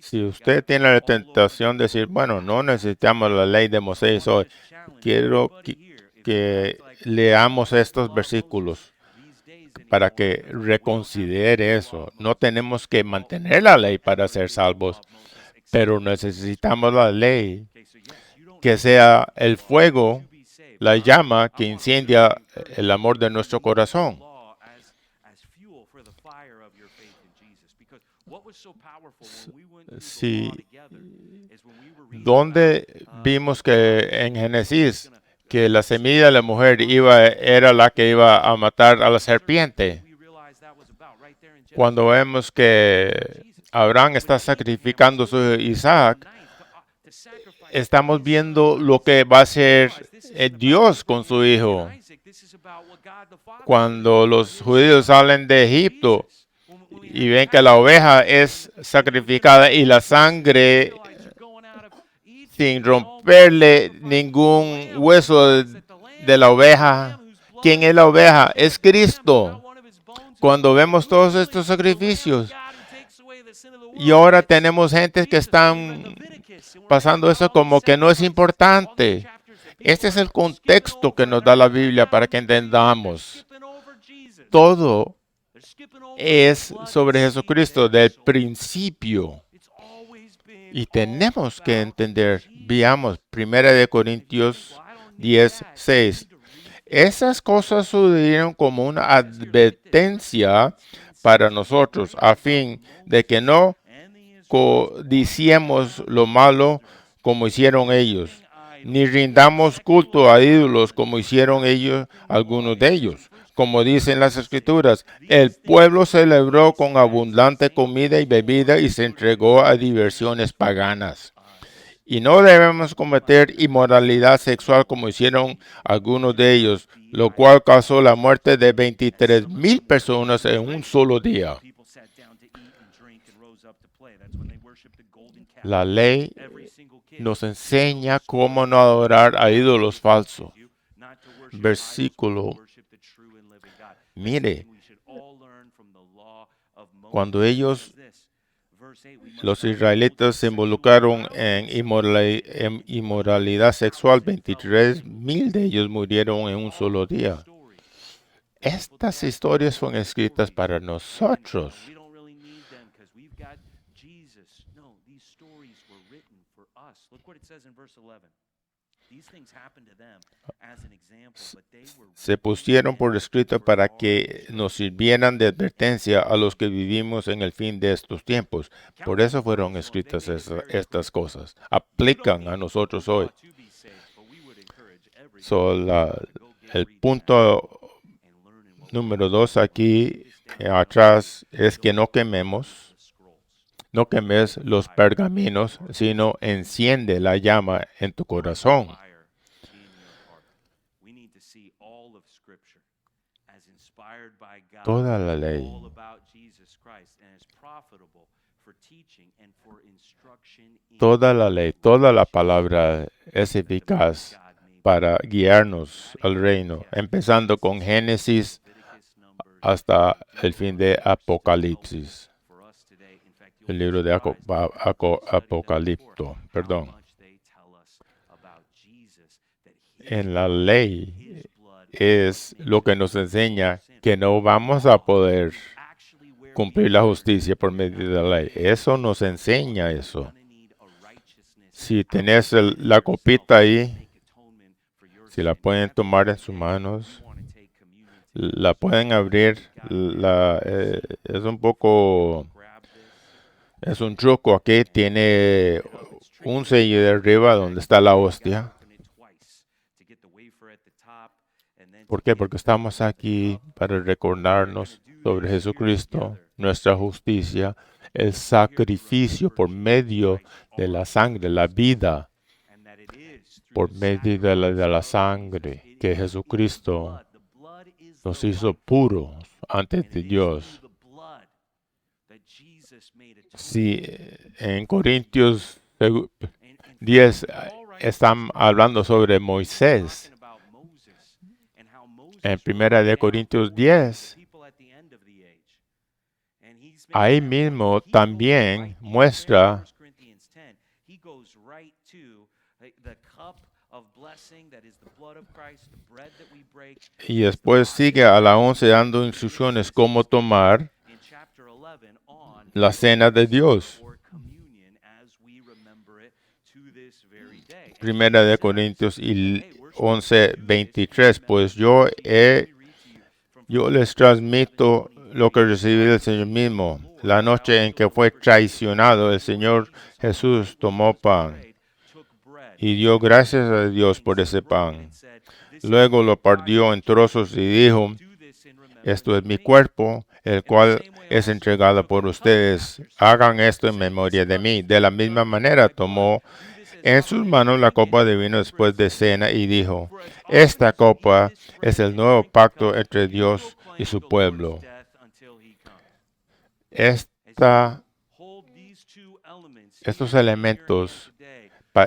Si usted tiene la tentación de decir, bueno, no necesitamos la ley de Moisés hoy, quiero que leamos estos versículos para que reconsidere eso. No tenemos que mantener la ley para ser salvos, pero necesitamos la ley que sea el fuego, la llama que incendia el amor de nuestro corazón. Sí, ¿dónde vimos que en Génesis que la semilla de la mujer era la que iba a matar a la serpiente? Cuando vemos que Abraham está sacrificando a su hijo Isaac, estamos viendo lo que va a hacer Dios con su hijo. Cuando los judíos salen de Egipto y ven que la oveja es sacrificada y la sangre sin romperle ningún hueso de la oveja. ¿Quién es la oveja? Es Cristo. Cuando vemos todos estos sacrificios, y ahora tenemos gente que están pasando eso como que no es importante. Este es el contexto que nos da la Biblia para que entendamos. Todo es sobre Jesucristo del principio. Y tenemos que entender, veamos, 1 Corintios 10:6. Esas cosas sucedieron como una advertencia para nosotros, a fin de que no codiciemos lo malo como hicieron ellos, ni rindamos culto a ídolos como hicieron ellos, algunos de ellos. Como dicen las Escrituras, el pueblo celebró con abundante comida y bebida y se entregó a diversiones paganas. Y no debemos cometer inmoralidad sexual como hicieron algunos de ellos, lo cual causó la muerte de 23,000 personas en un solo día. La ley nos enseña cómo no adorar a ídolos falsos. Versículo. Mire, cuando los israelitas se involucraron en inmoralidad sexual, 23,000 de ellos murieron en un solo día. Estas historias son escritas para nosotros. Se pusieron por escrito para que nos sirvieran de advertencia a los que vivimos en el fin de estos tiempos. Por eso fueron escritas estas cosas. Aplican a nosotros hoy. El punto número 2 aquí atrás es que no quemes los pergaminos, sino enciende la llama en tu corazón. Toda la ley, toda la palabra es eficaz para guiarnos al reino, empezando con Génesis hasta el fin de Apocalipsis. El libro de Apocalipto, perdón. En la ley es lo que nos enseña que no vamos a poder cumplir la justicia por medio de la ley. Eso nos enseña eso. Si tenés la copita ahí, si la pueden tomar en sus manos, la pueden abrir. Es un poco Es un truco. Aquí tiene un sello de arriba donde está la hostia. ¿Por qué? Porque estamos aquí para recordarnos sobre Jesucristo, nuestra justicia, el sacrificio por medio de la sangre, la vida por medio de la sangre, que Jesucristo nos hizo puros ante de Dios. Si en Corintios 10 están hablando sobre Moisés, en Primera de Corintios 10, ahí mismo también muestra y después sigue a la 11 dando instrucciones cómo tomar la cena de Dios. Primera de Corintios 11:23, pues yo les transmito lo que recibí del Señor mismo. La noche en que fue traicionado, el Señor Jesús tomó pan y dio gracias a Dios por ese pan. Luego lo partió en trozos y dijo, esto es mi cuerpo, el cual es entregado por ustedes. Hagan esto en memoria de mí. De la misma manera tomó en sus manos la copa de vino después de cena y dijo, esta copa es el nuevo pacto entre Dios y su pueblo. Estos elementos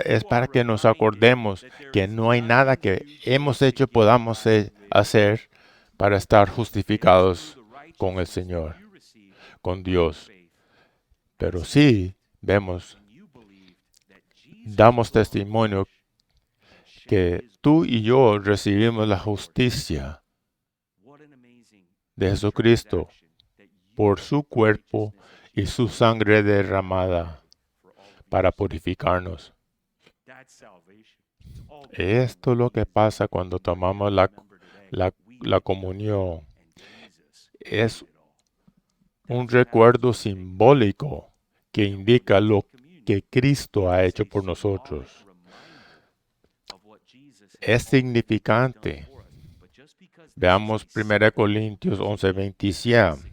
es para que nos acordemos que no hay nada que hemos hecho podamos hacer para estar justificados con el Señor, con Dios. Pero sí damos testimonio que tú y yo recibimos la justicia de Jesucristo por su cuerpo y su sangre derramada para purificarnos. Esto es lo que pasa cuando tomamos la comunión. Es un recuerdo simbólico que indica lo que Cristo ha hecho por nosotros. Es significante. Veamos 1 Corintios 11:27.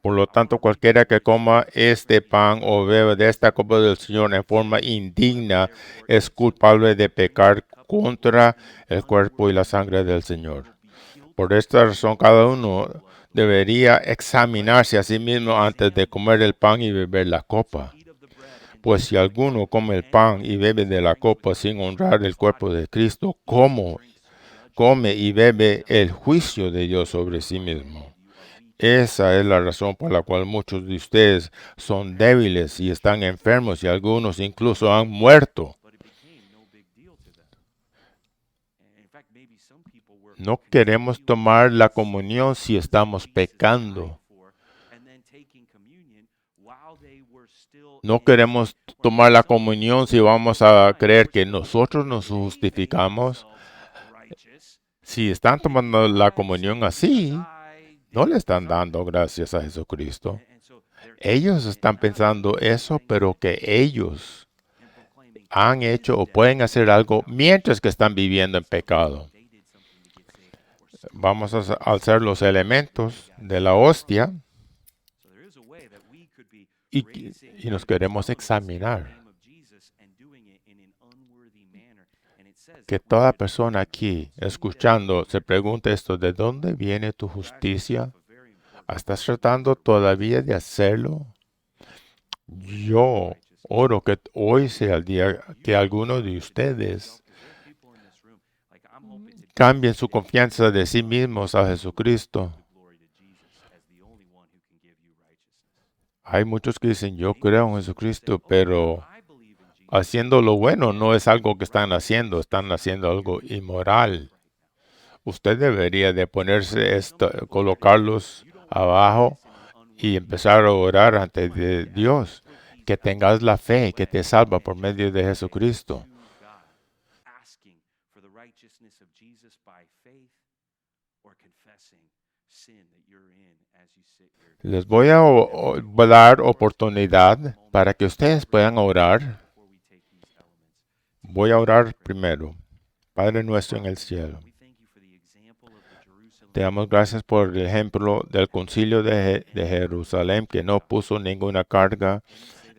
Por lo tanto, cualquiera que coma este pan o beba de esta copa del Señor en forma indigna es culpable de pecar contra el cuerpo y la sangre del Señor. Por esta razón, cada uno debería examinarse a sí mismo antes de comer el pan y beber la copa. Pues si alguno come el pan y bebe de la copa sin honrar el cuerpo de Cristo, come y bebe el juicio de Dios sobre sí mismo. Esa es la razón por la cual muchos de ustedes son débiles y están enfermos y algunos incluso han muerto. No queremos tomar la comunión si estamos pecando. No queremos tomar la comunión si vamos a creer que nosotros nos justificamos. Si están tomando la comunión así, no le están dando gracias a Jesucristo. Ellos están pensando eso, pero que ellos han hecho o pueden hacer algo mientras que están viviendo en pecado. Vamos a alzar los elementos de la hostia y nos queremos examinar. Que toda persona aquí escuchando se pregunte esto, ¿de dónde viene tu justicia? ¿Estás tratando todavía de hacerlo? Yo oro que hoy sea el día que alguno de ustedes cambien su confianza de sí mismos a Jesucristo. Hay muchos que dicen, yo creo en Jesucristo, pero haciendo lo bueno no es algo que están haciendo algo inmoral. Usted debería de ponerse esto, colocarlos abajo y empezar a orar ante Dios. Que tengas la fe que te salva por medio de Jesucristo. Les voy a dar oportunidad para que ustedes puedan orar. Voy a orar primero. Padre nuestro en el cielo, te damos gracias por el ejemplo del concilio de Jerusalén, que no puso ninguna carga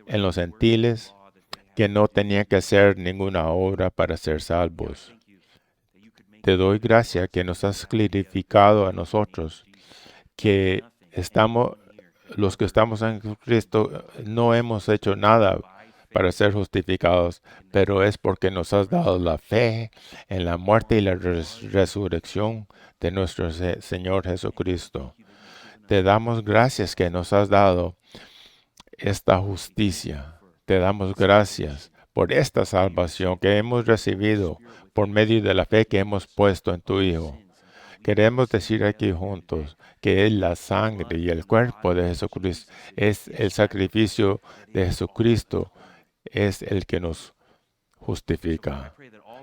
en los gentiles, que no tenían que hacer ninguna obra para ser salvos. Te doy gracias que nos has clarificado a nosotros que los que estamos en Cristo, no hemos hecho nada para ser justificados, pero es porque nos has dado la fe en la muerte y la resurrección de nuestro Señor Jesucristo. Te damos gracias que nos has dado esta justicia. Te damos gracias por esta salvación que hemos recibido por medio de la fe que hemos puesto en tu Hijo. Queremos decir aquí juntos que es la sangre y el cuerpo de Jesucristo, es el sacrificio de Jesucristo, es el que nos justifica.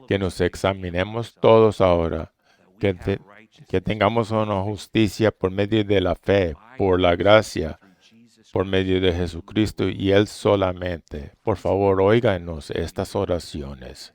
Que nos examinemos todos ahora, que tengamos una justicia por medio de la fe, por la gracia, por medio de Jesucristo y Él solamente. Por favor, óiganos estas oraciones.